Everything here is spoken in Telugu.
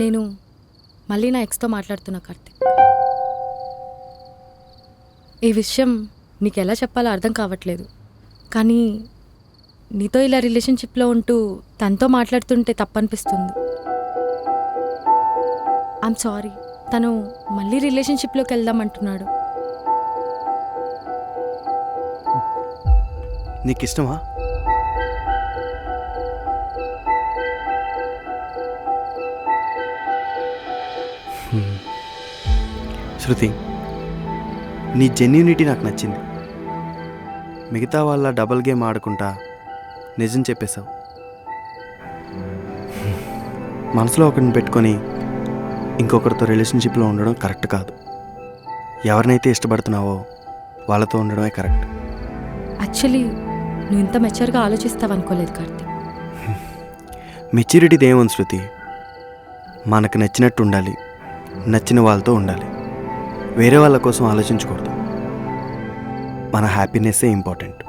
నేను మళ్ళీ నా ఎక్స్తో మాట్లాడుతున్నా కార్తిక్. ఈ విషయం నీకు ఎలా చెప్పాలో అర్థం కావట్లేదు, కానీ నీతో ఇలా రిలేషన్షిప్లో ఉంటూ తనతో మాట్లాడుతుంటే తప్పనిపిస్తుంది. I'm sorry. తను మళ్ళీ రిలేషన్షిప్లోకి వెళ్దామంటున్నాడు. నీకు ఇష్టమా? శృతి, నీ జెన్యూనిటీ నాకు నచ్చింది. మిగతా వాళ్ళ డబుల్ గేమ్ ఆడుకుంటా నిజం చెప్పేశావు. మనసులో ఒకరిని పెట్టుకొని ఇంకొకరితో రిలేషన్షిప్లో ఉండడం కరెక్ట్ కాదు. ఎవరినైతే ఇష్టపడుతున్నావో వాళ్ళతో ఉండడమే కరెక్ట్. యాక్చువల్లీ నువ్వు ఇంత మెచ్యూర్గా ఆలోచిస్తావనుకోలేదు కార్తిక్. మెచ్యూరిటీది ఏముంది శృతి, మనకు నచ్చినట్టు ఉండాలి, నచ్చిన వాళ్ళతో ఉండాలి, వేరే వాళ్ళ కోసం ఆలోచించకూడదు. మన హ్యాపీనెస్సే ఇంపార్టెంట్.